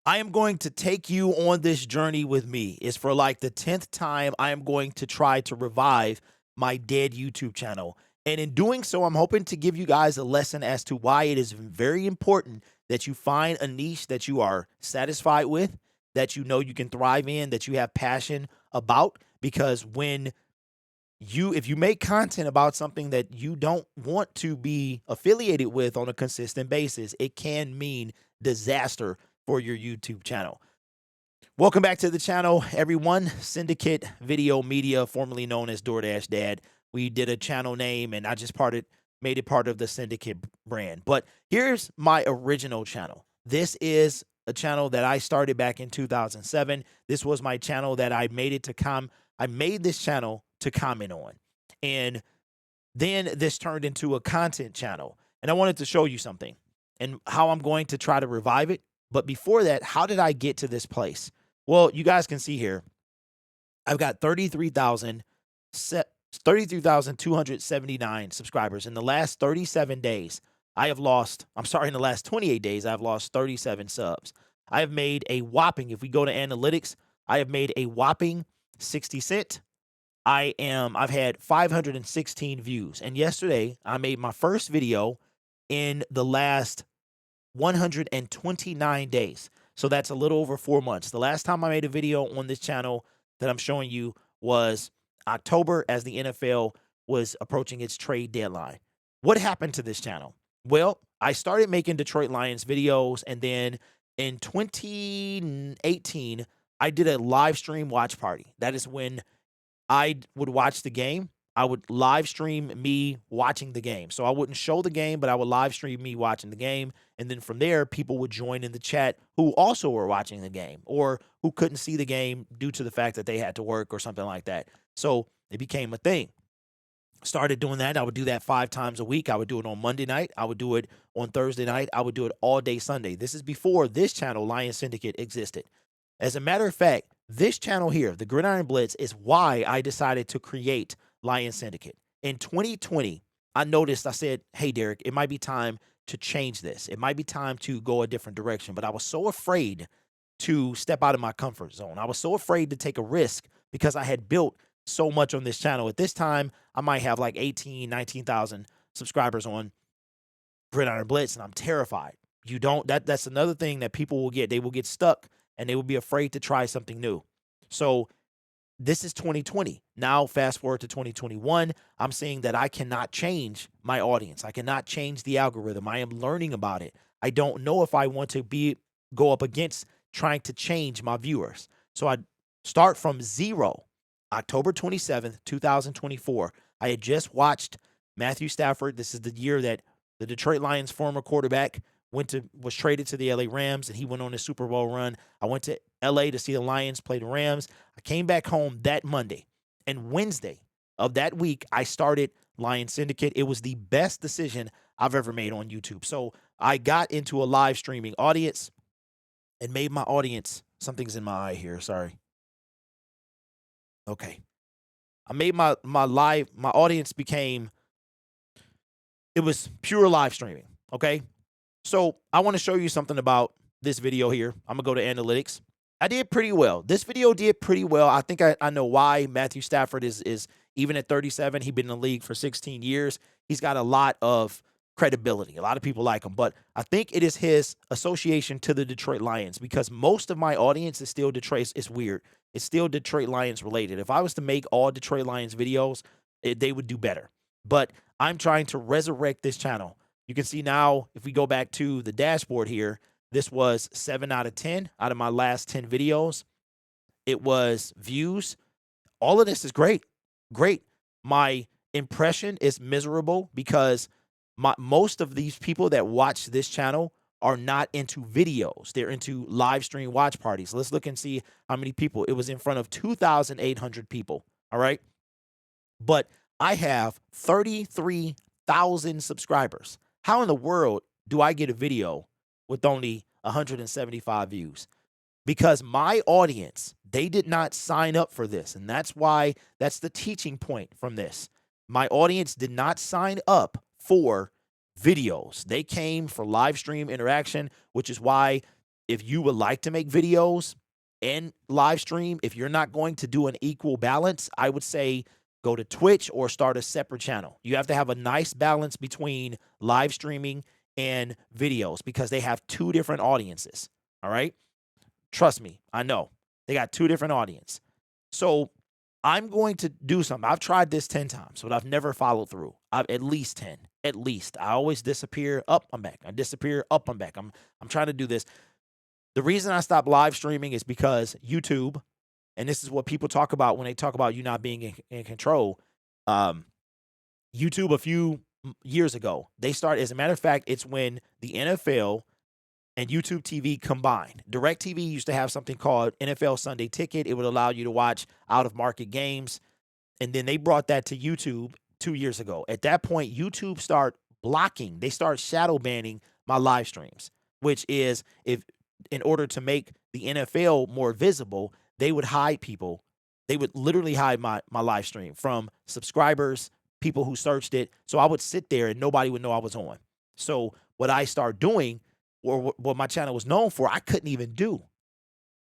I am going to take you on this journey with me. It's for like the 10th time I am going to try to revive my dead YouTube channel. And in doing so, I'm hoping to give you guys a lesson as to why it is very important that you find a niche that you are satisfied with, that you know you can thrive in, that you have passion about. Because if you make content about something that you don't want to be affiliated with on a consistent basis, it can mean disaster for your YouTube channel. Welcome back to the channel, everyone. Syndicate Video Media, formerly known as DoorDash Dad. We did a channel name, and I just made it part of the Syndicate brand. But here's my original channel. This is a channel that I started back in 2007. This was my channel that I made this channel to comment on, and then this turned into a content channel. And I wanted to show you something and how I'm going to try to revive it. But before that, how did I get to this place? Well, you guys can see here, I've got 33,279 subscribers. In the last 37 days, in the last 28 days, I've lost 37 subs. I have made a whopping, if we go to analytics, I have made a whopping 60 cents. I've had 516 views. And yesterday, I made my first video in the last 129 days. So that's a little over 4 months. The last time I made a video on this channel that I'm showing you was October, as the NFL was approaching its trade deadline. What happened to this channel? Well, I started making Detroit Lions videos, and then in 2018, I did a live stream watch party. That is when I would watch the game. I would live stream me watching the game. So I wouldn't show the game, but I would live stream me watching the game. And then from there, people would join in the chat who also were watching the game or who couldn't see the game due to the fact that they had to work or something like that. So it became a thing. Started doing that. I would do that 5 times a week. I would do it on Monday night. I would do it on Thursday night. I would do it all day Sunday. This is before this channel, Lion Syndicate, existed. As a matter of fact, this channel here, the Gridiron Blitz, is why I decided to create Lion Syndicate. In 2020, I said, hey, Derek, it might be time to change this. It might be time to go a different direction. But I was so afraid to step out of my comfort zone. I was so afraid to take a risk because I had built so much on this channel. At this time, I might have like 19,000 subscribers on Gridiron Blitz, and I'm terrified. That's another thing that people will get. They will get stuck and they will be afraid to try something new. So this is 2020. Now, fast forward to 2021, I'm seeing that I cannot change my audience. I cannot change the algorithm. I am learning about it. I don't know if I want to go up against trying to change my viewers. So I start from zero. October 27th, 2024. I had just watched Matthew Stafford. This is the year that the Detroit Lions former quarterback was traded to the LA Rams, and he went on a Super Bowl run. I went to LA to see the Lions play the Rams. I came back home that Monday, and Wednesday of that week, I started Lion Syndicate. It was the best decision I've ever made on YouTube. So I got into a live streaming audience and made my audience, something's in my eye here, sorry. Okay. I made my audience it was pure live streaming. Okay. So I want to show you something about this video here. I'm gonna go to analytics. I did pretty well. This video did pretty well. I think I know why. Matthew Stafford is even at 37. He's been in the league for 16 years. He's got a lot of credibility. A lot of people like him, but I think it is his association to the Detroit Lions because most of my audience is still Detroit. It's weird. It's still Detroit Lions related. If I was to make all Detroit Lions videos, they would do better. But I'm trying to resurrect this channel. You can see now, if we go back to the dashboard here, this was 7 out of 10 out of my last 10 videos. It was views. All of this is great. Great. My impression is miserable because most of these people that watch this channel are not into videos. They're into live stream watch parties. Let's look and see how many people. It was in front of 2,800 people. All right. But I have 33,000 subscribers. How in the world do I get a video with only 175 views? Because my audience, they did not sign up for this. And that's the teaching point from this. My audience did not sign up for videos. They came for live stream interaction, which is why if you would like to make videos and live stream, if you're not going to do an equal balance, I would say go to Twitch or start a separate channel. You have to have a nice balance between live streaming and videos because they have two different audiences. All right. Trust me, I know they got two different audiences. So I'm going to do something. I've tried this 10 times, but I've never followed through. I've at least 10. At least. I always disappear, up, I'm back. I disappear, up, I'm back. I'm trying to do this. The reason I stopped live streaming is because YouTube, and this is what people talk about when they talk about you not being in control. YouTube a few years ago, they started, as a matter of fact, it's when the NFL and YouTube TV combined. DirecTV used to have something called NFL Sunday Ticket. It would allow you to watch out-of-market games. And then they brought that to YouTube 2 years ago. At that point, YouTube started blocking. They started shadow banning my live streams, which is if in order to make the NFL more visible, they would hide people. They would literally hide my live stream from subscribers, people who searched it. So I would sit there and nobody would know I was on. So what I started doing, or what my channel was known for, I couldn't even do.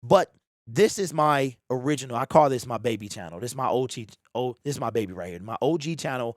But this is my original. I call this my baby channel. This is my OG. This is my baby right here. My OG channel,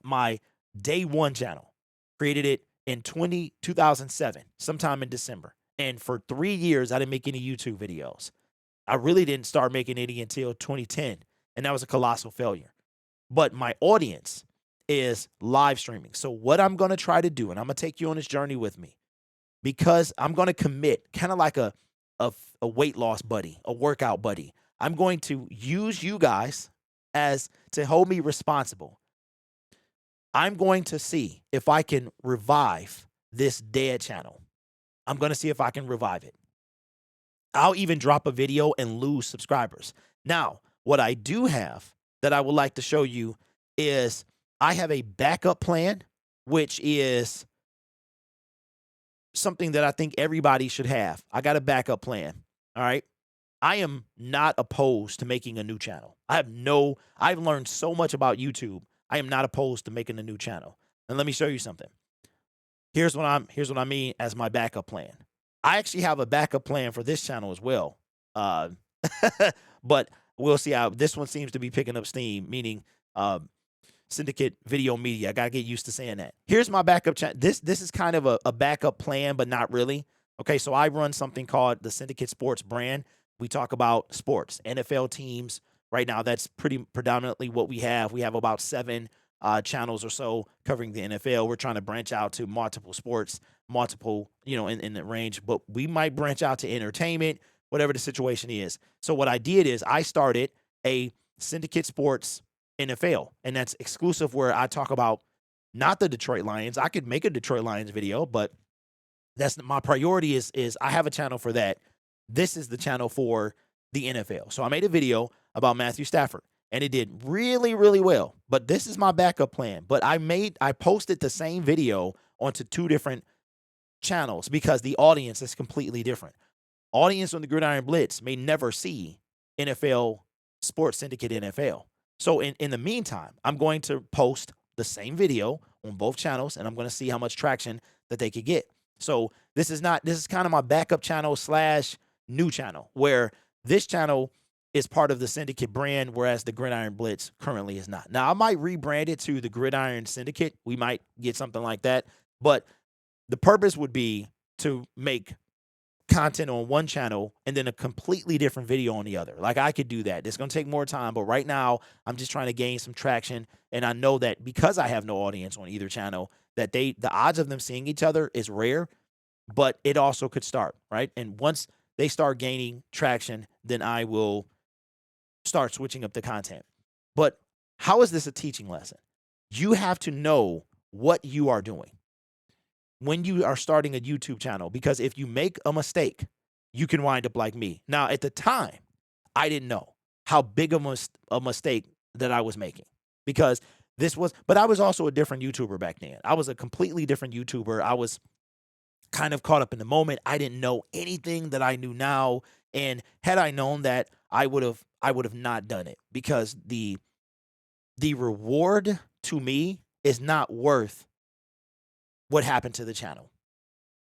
my day one channel. Created it in 2007, sometime in December. And for 3 years, I didn't make any YouTube videos. I really didn't start making any until 2010. And that was a colossal failure. But my audience is live streaming. So what I'm going to try to do, and I'm going to take you on this journey with me, because I'm going to commit, kind of like a weight loss buddy, a workout buddy. I'm going to use you guys as to hold me responsible. I'm going to see if I can revive this dead channel. I'm going to see if I can revive it. I'll even drop a video and lose subscribers. Now, what I do have that I would like to show you is I have a backup plan, which is something that I think everybody should have. I got a backup plan. All right. I am not opposed to making a new channel. I've learned so much about YouTube. I am not opposed to making a new channel. And let me show you something. Here's what I mean as my backup plan. I actually have a backup plan for this channel as well. But we'll see how this one seems to be picking up steam, meaning Syndicate Video Media. I got to get used to saying that. Here's my backup channel. This is kind of a backup plan, but not really. Okay, so I run something called the Syndicate Sports brand. We talk about sports, NFL teams. Right now, that's pretty predominantly what we have. We have about 7 channels or so covering the NFL. We're trying to branch out to multiple sports, in the range, but we might branch out to entertainment, whatever the situation is. So what I did is I started a Syndicate Sports NFL, and that's exclusive, where I talk about not the Detroit Lions. I could make a Detroit Lions video, but that's my priority is I have a channel for that. This is the channel for the NFL. So I made a video about Matthew Stafford, and it did really, really well. But this is my backup plan. But I posted the same video onto 2 different channels because the audience is completely different. Audience on the Gridiron Blitz may never see NFL Sports Syndicate NFL. So in the meantime, I'm going to post the same video on both channels, and I'm going to see how much traction that they could get. So this is kind of my backup channel / new channel, where this channel is part of the Syndicate brand, whereas the Gridiron Blitz currently is not. Now, I might rebrand it to the Gridiron Syndicate. We might get something like that. But the purpose would be to make content on one channel and then a completely different video on the other. Like, I could do that. It's going to take more time, but right now I'm just trying to gain some traction. And I know that because I have no audience on either channel, that the odds of them seeing each other is rare, but it also could start, right? And once they start gaining traction, then I will start switching up the content. But how is this a teaching lesson? You have to know what you are doing when you are starting a YouTube channel, because if you make a mistake, you can wind up like me. Now, at the time, I didn't know how big of a mistake that I was making, because but I was also a different YouTuber back then. I was a completely different YouTuber. I was kind of caught up in the moment. I didn't know anything that I knew now. And had I known that, I would have not done it, because the reward to me is not worth what happened to the channel.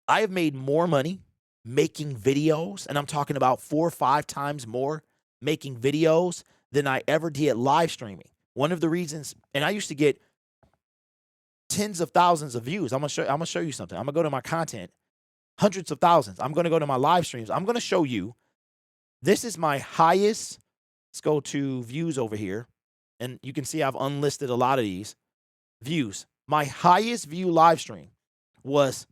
I have made more money making videos, and I'm talking about 4 or 5 times more making videos than I ever did live streaming. One of the reasons, and I used to get tens of thousands of views. I'm gonna show you something. I'm gonna go to my content, hundreds of thousands. I'm gonna go to my live streams. I'm gonna show you. This is my highest. Let's go to views over here, and you can see I've unlisted a lot of these views. My highest view live stream was,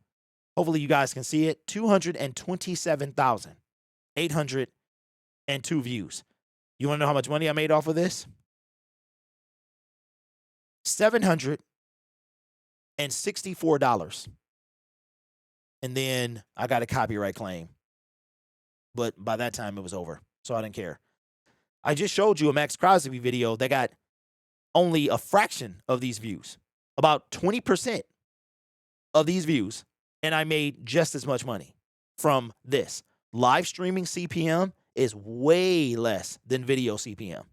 hopefully you guys can see it, 227,802 views. You want to know how much money I made off of this? $764. And then I got a copyright claim. But by that time it was over, so I didn't care. I just showed you a Max Crosby video that got only a fraction of these views, about 20% of these views, and I made just as much money from this. Live streaming CPM is way less than video CPM.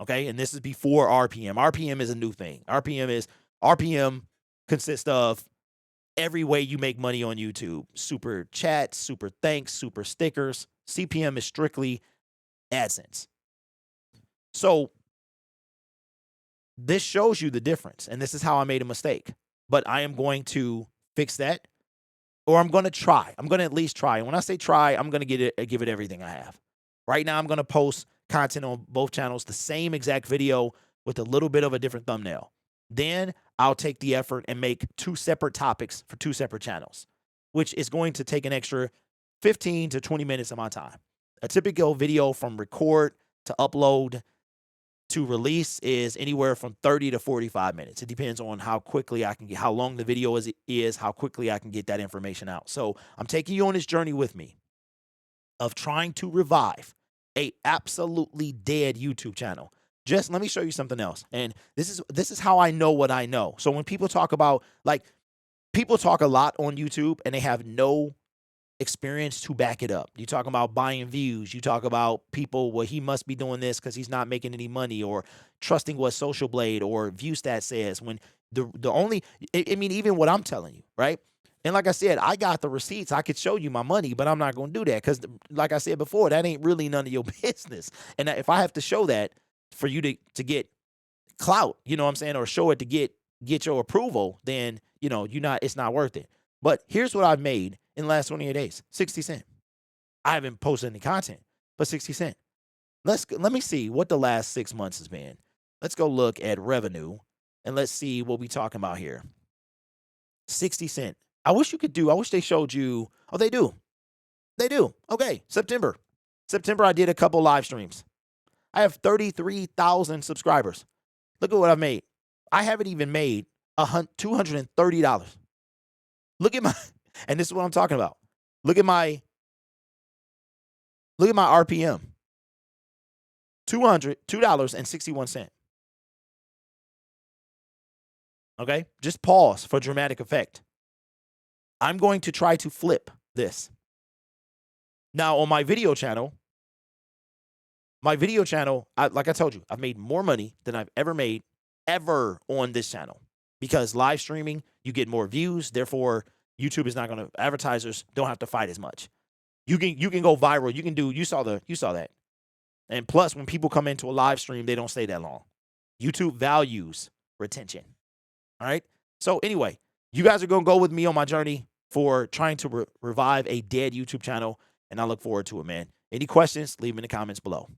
Okay, and this is before RPM. RPM is a new thing. RPM consists of every way you make money on YouTube. Super chats, super thanks, super stickers. CPM is strictly AdSense. So this shows you the difference, and this is how I made a mistake. But I am going to fix that, or I'm going to try. I'm going to at least try. And when I say try, I'm going to give it everything I have. Right now, I'm going to post content on both channels, the same exact video with a little bit of a different thumbnail. Then I'll take the effort and make 2 separate topics for 2 separate channels, which is going to take an extra 15 to 20 minutes of my time. A typical video from record to upload to release is anywhere from 30 to 45 minutes. It depends on how quickly I can get, how long the video is, how quickly I can get that information out. So I'm taking you on this journey with me of trying to revive a absolutely dead YouTube channel. Just let me show you something else. And this is how I know what I know. So when people talk about, like, people talk a lot on YouTube and they have no experience to back it up. You talk about buying views. You talk about people, well, he must be doing this because he's not making any money, or trusting what Social Blade or ViewStat says, when the only, I mean, even what I'm telling you, right? And like I said, I got the receipts. I could show you my money, but I'm not going to do that because, like I said before, that ain't really none of your business. And if I have to show that for you to get clout, you know what I'm saying, or show it to get your approval, then, you know, it's not worth it. But here's what I've made in the last 28 days, 60 cents. I haven't posted any content, but 60 cents. Let me see what the last 6 months has been. Let's go look at revenue and let's see what we talking about here. 60 cents. I wish they showed you. Oh, they do. They do. Okay, September I did a couple live streams. I have 33,000 subscribers. Look at what I've made. I haven't even made $230. Look at my, and this is what I'm talking about. Look at my RPM. $202.61. Okay? Just pause for dramatic effect. I'm going to try to flip this. Now on my video channel, like I told you, I've made more money than I've ever made on this channel, because live streaming, you get more views. Therefore, YouTube is not going to, advertisers don't have to fight as much. You can go viral. You saw that. And plus, when people come into a live stream, they don't stay that long. YouTube values retention. All right. So anyway, you guys are going to go with me on my journey for trying to revive a dead YouTube channel, and I look forward to it, man. Any questions, leave them in the comments below.